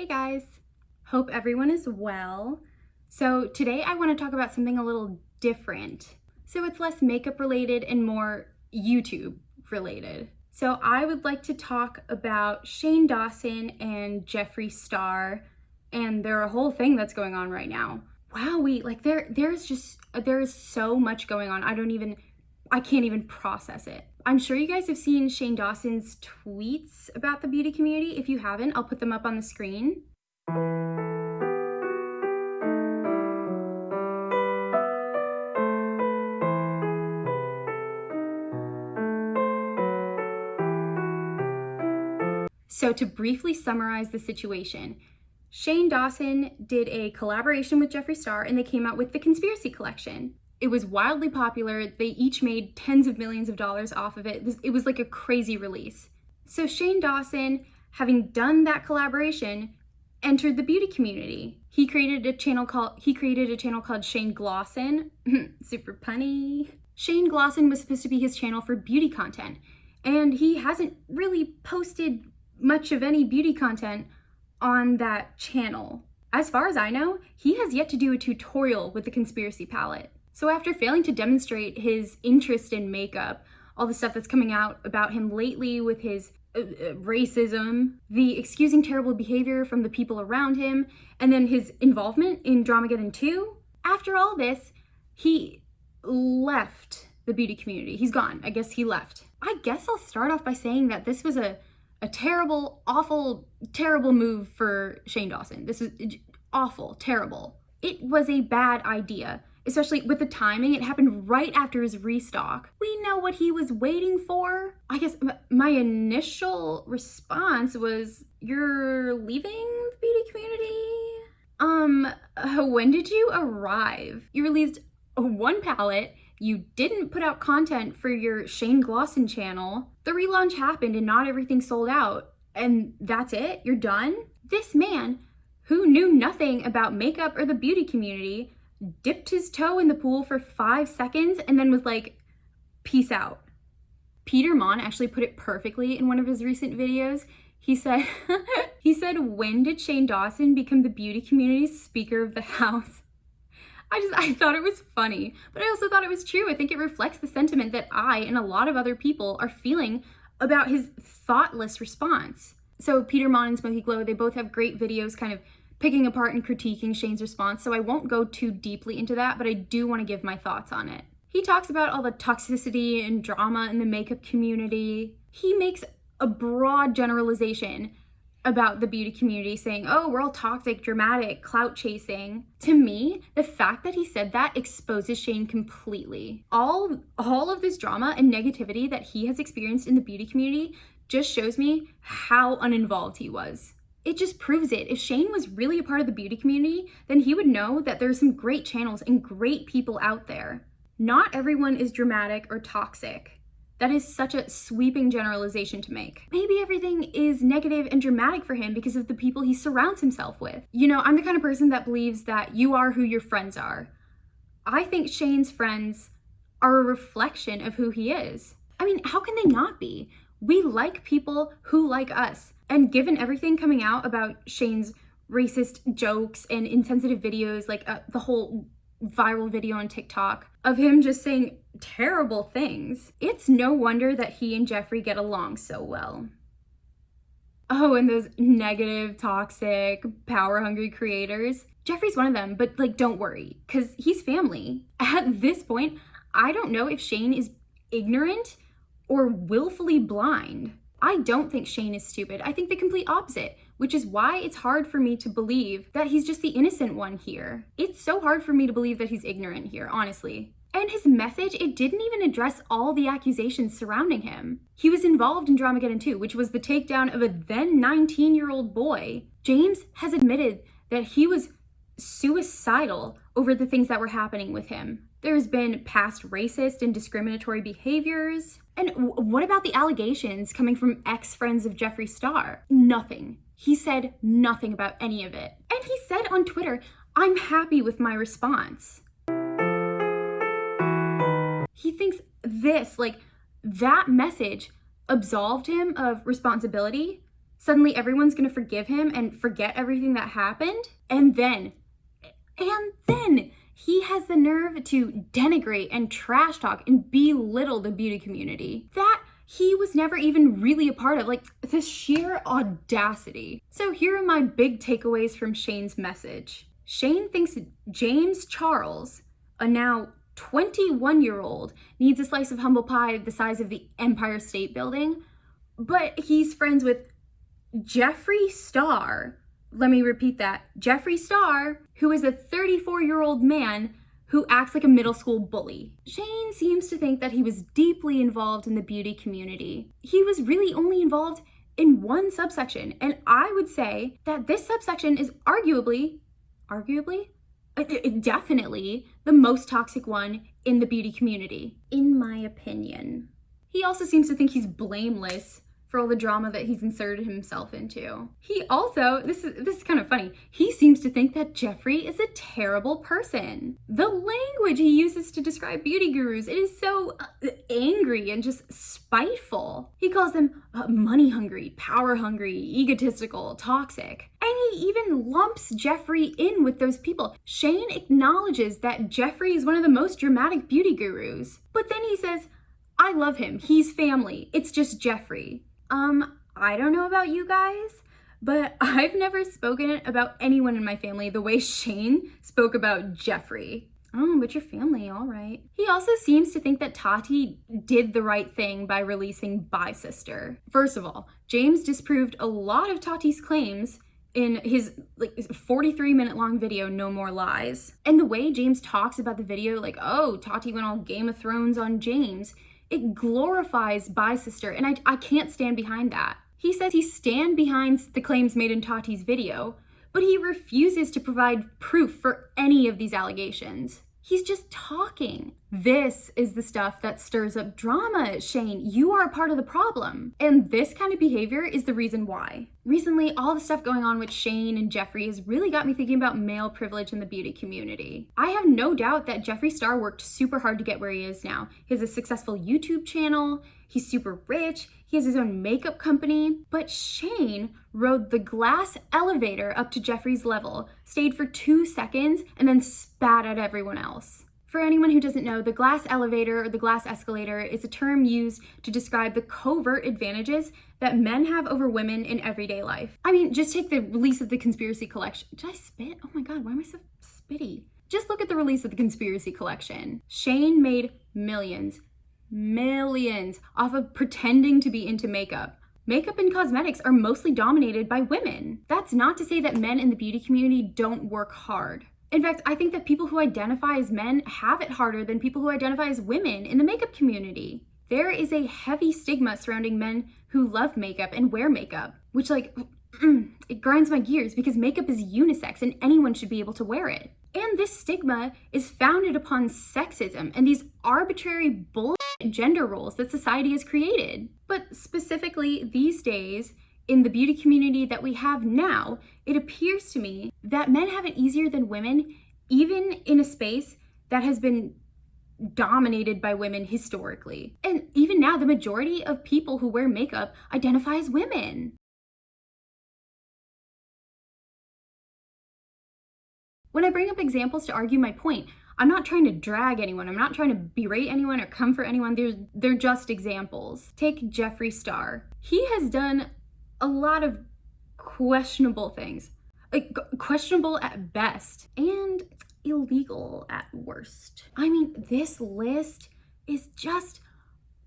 Hey guys, hope everyone is well. So today I want to talk about something a little different. So it's less makeup related and more YouTube related. So I would like to talk about Shane Dawson and Jeffree Star and their whole thing that's going on right now. Wow, there's so much going on. I can't even process it. I'm sure you guys have seen Shane Dawson's tweets about the beauty community. If you haven't, I'll put them up on the screen. So to briefly summarize the situation, Shane Dawson did a collaboration with Jeffree Star and they came out with the Conspiracy Collection. It was wildly popular. They each made tens of millions of dollars off of it. It was like a crazy release. So Shane Dawson, having done that collaboration, entered the beauty community. He created a channel called Shane Glosson. Super punny. Shane Glosson was supposed to be his channel for beauty content, and he hasn't really posted much of any beauty content on that channel. As far as I know, he has yet to do a tutorial with the Conspiracy palette. So after failing to demonstrate his interest in makeup, all the stuff that's coming out about him lately with his racism, the excusing terrible behavior from the people around him, and then his involvement in Dramageddon 2, after all this, he left the beauty community. He's gone. I guess he left. I guess I'll start off by saying that this was a terrible, awful, terrible move for Shane Dawson. This was awful, terrible. It was a bad idea, especially with the timing. It happened right after his restock. We know what he was waiting for. I guess my initial response was, you're leaving the beauty community? When did you arrive? You released one palette. You didn't put out content for your Shane Glosson channel. The relaunch happened and not everything sold out. And that's it? You're done? This man, who knew nothing about makeup or the beauty community, dipped his toe in the pool for 5 seconds and then was like, peace out. Peter Mon actually put it perfectly in one of his recent videos. He said, when did Shane Dawson become the beauty community's Speaker of the House? I thought it was funny, but I also thought it was true. I think it reflects the sentiment that I and a lot of other people are feeling about his thoughtless response. So Peter Mon and Smoky Glow, they both have great videos kind of picking apart and critiquing Shane's response, so I won't go too deeply into that, but I do want to give my thoughts on it. He talks about all the toxicity and drama in the makeup community. He makes a broad generalization about the beauty community, saying, oh, we're all toxic, dramatic, clout chasing. To me, the fact that he said that exposes Shane completely. All of this drama and negativity that he has experienced in the beauty community just shows me how uninvolved he was. It just proves it. If Shane was really a part of the beauty community, then he would know that there's some great channels and great people out there. Not everyone is dramatic or toxic. That is such a sweeping generalization to make. Maybe everything is negative and dramatic for him because of the people he surrounds himself with. You know, I'm the kind of person that believes that you are who your friends are. I think Shane's friends are a reflection of who he is. I mean, how can they not be? We like people who like us. And given everything coming out about Shane's racist jokes and insensitive videos, like the whole viral video on TikTok of him just saying terrible things, it's no wonder that he and Jeffree get along so well. Oh, and those negative, toxic, power-hungry creators. Jeffree's one of them, but like, don't worry, because he's family. At this point, I don't know if Shane is ignorant or willfully blind. I don't think Shane is stupid. I think the complete opposite, which is why it's hard for me to believe that he's just the innocent one here. It's so hard for me to believe that he's ignorant here, honestly. And his message, it didn't even address all the accusations surrounding him. He was involved in Dramageddon 2, which was the takedown of a then 19-year-old boy. James has admitted that he was suicidal over the things that were happening with him. There's been past racist and discriminatory behaviors. And what about the allegations coming from ex-friends of Jeffree Star? Nothing. He said nothing about any of it. And he said on Twitter, I'm happy with my response. He thinks that message absolved him of responsibility. Suddenly everyone's gonna forgive him and forget everything that happened. And then he has the nerve to denigrate and trash talk and belittle the beauty community that he was never even really a part of. Like, the sheer audacity. So here are my big takeaways from Shane's message. Shane thinks James Charles, a now 21-year-old, needs a slice of humble pie the size of the Empire State Building, but he's friends with Jeffree Star. Let me repeat that. Jeffree Star, who is a 34-year-old man who acts like a middle school bully. Shane seems to think that he was deeply involved in the beauty community. He was really only involved in one subsection, and I would say that this subsection is definitely the most toxic one in the beauty community, in my opinion. He also seems to think he's blameless for all the drama that he's inserted himself into. He also, this is kind of funny, he seems to think that Jeffree is a terrible person. The language he uses to describe beauty gurus, it is so angry and just spiteful. He calls them money hungry, power hungry, egotistical, toxic. And he even lumps Jeffree in with those people. Shane acknowledges that Jeffree is one of the most dramatic beauty gurus, but then he says, I love him, he's family, it's just Jeffree. I don't know about you guys, but I've never spoken about anyone in my family the way Shane spoke about Jeffree. Oh, but your family, all right. He also seems to think that Tati did the right thing by releasing Bye Sister. First of all, James disproved a lot of Tati's claims in his 43-minute long video, No More Lies. And the way James talks about the video, like, oh, Tati went all Game of Thrones on James, it glorifies Bye Sister, and I can't stand behind that. He says he stands behind the claims made in Tati's video, but he refuses to provide proof for any of these allegations. He's just talking. This is the stuff that stirs up drama, Shane. You are a part of the problem. And this kind of behavior is the reason why. Recently, all the stuff going on with Shane and Jeffree has really got me thinking about male privilege in the beauty community. I have no doubt that Jeffree Star worked super hard to get where he is now. He has a successful YouTube channel, he's super rich, he has his own makeup company, but Shane rode the glass elevator up to Jeffree's level, stayed for 2 seconds, and then spat at everyone else. For anyone who doesn't know, the glass elevator or the glass escalator is a term used to describe the covert advantages that men have over women in everyday life. I mean, just take the release of the Conspiracy Collection. Did I spit? Oh my God, why am I so spitty? Just look at the release of the Conspiracy Collection. Shane made millions off of pretending to be into makeup. Makeup and cosmetics are mostly dominated by women. That's not to say that men in the beauty community don't work hard. In fact, I think that people who identify as men have it harder than people who identify as women in the makeup community. There is a heavy stigma surrounding men who love makeup and wear makeup, which it grinds my gears because makeup is unisex and anyone should be able to wear it. And this stigma is founded upon sexism and these arbitrary bullshit gender roles that society has created. But specifically these days, in the beauty community that we have now, it appears to me that men have it easier than women, even in a space that has been dominated by women historically. And even now, the majority of people who wear makeup identify as women. When I bring up examples to argue my point, I'm not trying to drag anyone. I'm not trying to berate anyone or come for anyone. They're just examples. Take Jeffree Star. He has done a lot of questionable things, questionable at best and illegal at worst. I mean, this list is just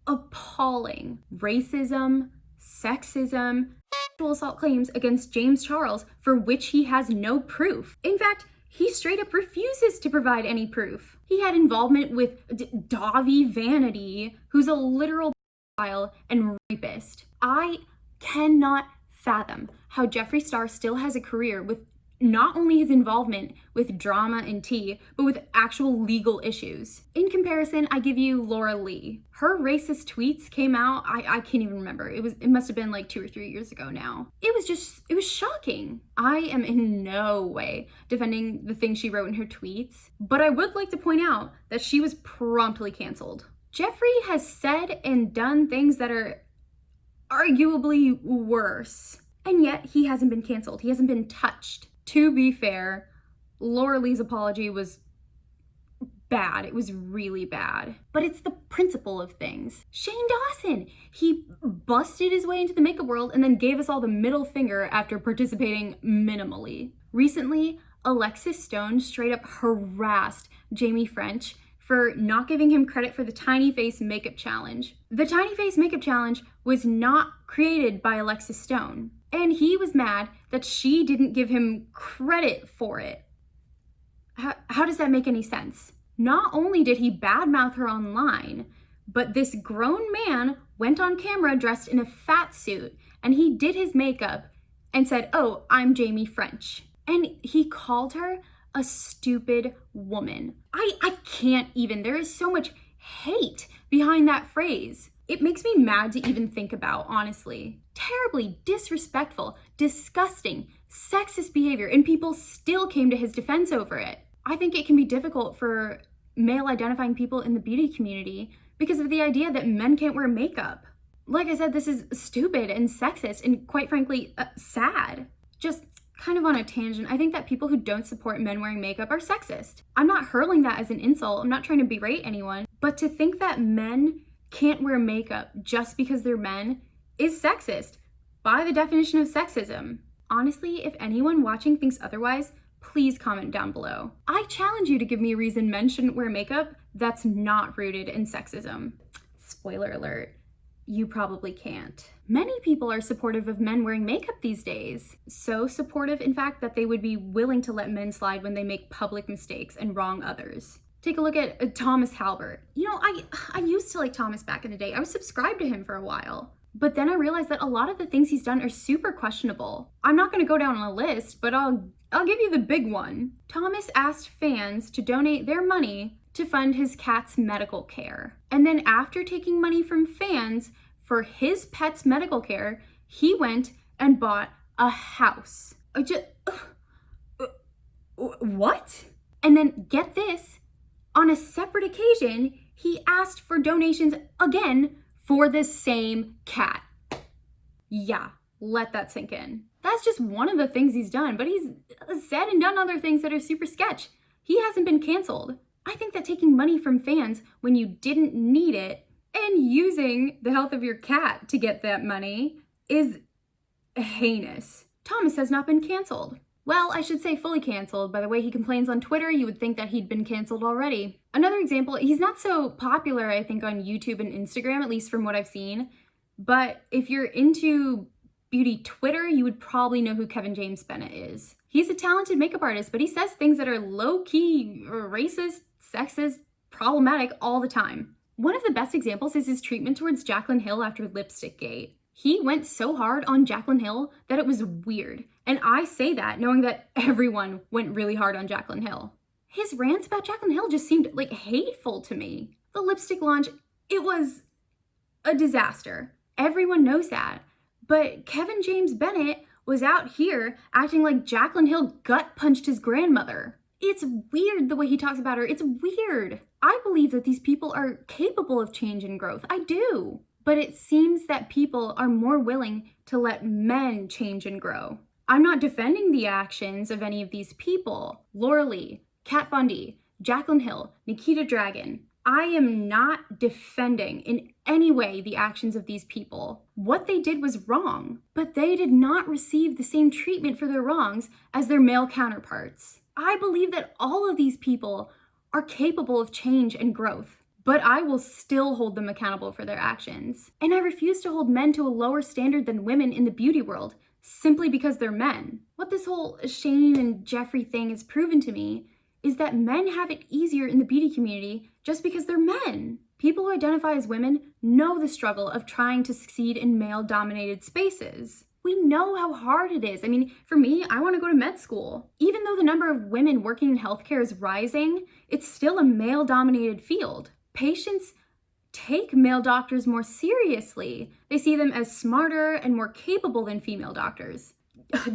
appalling. Racism, sexism, sexual assault claims against James Charles for which he has no proof. In fact, he straight up refuses to provide any proof. He had involvement with Davi Vanity, who's a literal pedophile and rapist. I cannot fathom how Jeffree Star still has a career with not only his involvement with drama and tea, but with actual legal issues. In comparison, I give you Laura Lee. Her racist tweets came out, I can't even remember. It must have been like 2 or 3 years ago now. It was shocking. I am in no way defending the things she wrote in her tweets, but I would like to point out that she was promptly canceled. Jeffree has said and done things that are arguably worse. And yet he hasn't been canceled. He hasn't been touched. To be fair, Laura Lee's apology was bad. It was really bad. But it's the principle of things. Shane Dawson, he busted his way into the makeup world and then gave us all the middle finger after participating minimally. Recently, Alexis Stone straight up harassed Jamie French for not giving him credit for the Tiny Face Makeup Challenge. The Tiny Face Makeup Challenge was not created by Alexis Stone, and he was mad that she didn't give him credit for it. How does that make any sense? Not only did he badmouth her online, but this grown man went on camera dressed in a fat suit, and he did his makeup and said, "Oh, I'm Jamie French." And he called her a stupid woman. I can't even. There is so much hate behind that phrase. It makes me mad to even think about, honestly. Terribly disrespectful, disgusting, sexist behavior, and people still came to his defense over it. I think it can be difficult for male identifying people in the beauty community because of the idea that men can't wear makeup. Like I said, this is stupid and sexist and quite frankly, sad. Just kind of on a tangent, I think that people who don't support men wearing makeup are sexist. I'm not hurling that as an insult. I'm not trying to berate anyone, but to think that men can't wear makeup just because they're men is sexist by the definition of sexism. Honestly, if anyone watching thinks otherwise, please comment down below. I challenge you to give me a reason men shouldn't wear makeup that's not rooted in sexism. Spoiler alert, you probably can't. Many people are supportive of men wearing makeup these days. So supportive, in fact, that they would be willing to let men slide when they make public mistakes and wrong others. Take a look at Thomas Halbert. You know, I used to like Thomas back in the day. I was subscribed to him for a while. But then I realized that a lot of the things he's done are super questionable. I'm not gonna go down on a list, but I'll give you the big one. Thomas asked fans to donate their money to fund his cat's medical care. And then after taking money from fans for his pet's medical care, he went and bought a house. What? And then get this, on a separate occasion, he asked for donations again for the same cat. Yeah, let that sink in. That's just one of the things he's done, but he's said and done other things that are super sketch. He hasn't been canceled. I think that taking money from fans when you didn't need it and using the health of your cat to get that money is heinous. Thomas has not been canceled. Well, I should say fully canceled. By the way he complains on Twitter, you would think that he'd been canceled already. Another example, he's not so popular, I think, on YouTube and Instagram, at least from what I've seen. But if you're into beauty Twitter, you would probably know who Kevin James Bennett is. He's a talented makeup artist, but he says things that are low-key racist, sexist, problematic all the time. One of the best examples is his treatment towards Jaclyn Hill after Lipstick Gate. He went so hard on Jaclyn Hill that it was weird. And I say that knowing that everyone went really hard on Jaclyn Hill. His rants about Jaclyn Hill just seemed like hateful to me. The lipstick launch, it was a disaster. Everyone knows that. But Kevin James Bennett was out here acting like Jaclyn Hill gut punched his grandmother. It's weird the way he talks about her. It's weird. I believe that these people are capable of change and growth. I do. But it seems that people are more willing to let men change and grow. I'm not defending the actions of any of these people. Laura Lee, Kat Von D, Jaclyn Hill, Nikita Dragun. I am not defending in any way the actions of these people. What they did was wrong, but they did not receive the same treatment for their wrongs as their male counterparts. I believe that all of these people are capable of change and growth, but I will still hold them accountable for their actions. And I refuse to hold men to a lower standard than women in the beauty world simply because they're men. What this whole Shane and Jeffree thing has proven to me is that men have it easier in the beauty community just because they're men. People who identify as women know the struggle of trying to succeed in male-dominated spaces. We know how hard it is. I mean, for me, I want to go to med school. Even though the number of women working in healthcare is rising, it's still a male-dominated field. Patients take male doctors more seriously. They see them as smarter and more capable than female doctors.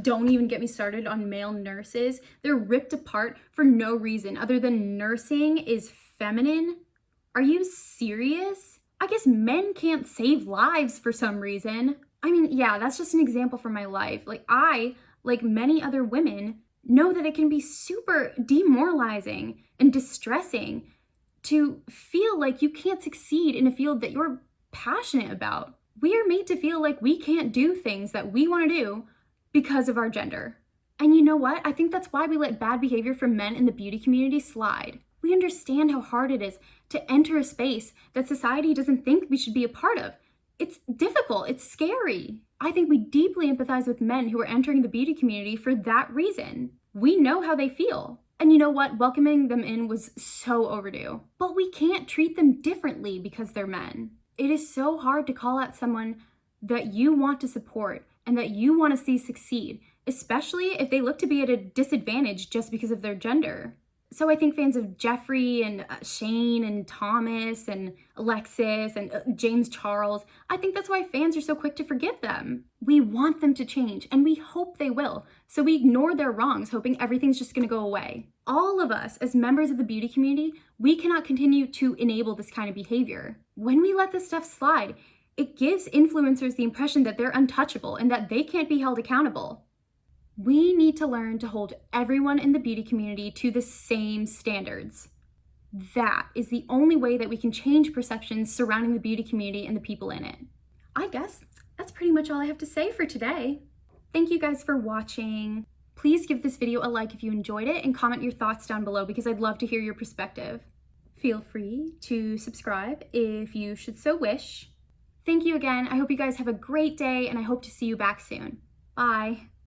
Don't even get me started on male nurses. They're ripped apart for no reason other than nursing is feminine. Are you serious? I guess men can't save lives for some reason. I mean, yeah, that's just an example from my life. Like I, like many other women, know that it can be super demoralizing and distressing to feel like you can't succeed in a field that you're passionate about. We are made to feel like we can't do things that we want to do because of our gender. And you know what? I think that's why we let bad behavior from men in the beauty community slide. We understand how hard it is to enter a space that society doesn't think we should be a part of. It's difficult, it's scary. I think we deeply empathize with men who are entering the beauty community for that reason. We know how they feel. And you know what? Welcoming them in was so overdue. But we can't treat them differently because they're men. It is so hard to call out someone that you want to support and that you want to see succeed, especially if they look to be at a disadvantage just because of their gender. So I think fans of Jeffree and Shane and Thomas and Alexis and James Charles, I think that's why fans are so quick to forgive them. We want them to change and we hope they will. So we ignore their wrongs, hoping everything's just gonna go away. All of us as members of the beauty community, we cannot continue to enable this kind of behavior. When we let this stuff slide, it gives influencers the impression that they're untouchable and that they can't be held accountable. We need to learn to hold everyone in the beauty community to the same standards. That is the only way that we can change perceptions surrounding the beauty community and the people in it. I guess that's pretty much all I have to say for today. Thank you guys for watching. Please give this video a like if you enjoyed it and comment your thoughts down below because I'd love to hear your perspective. Feel free to subscribe if you should so wish. Thank you again. I hope you guys have a great day and I hope to see you back soon. Bye.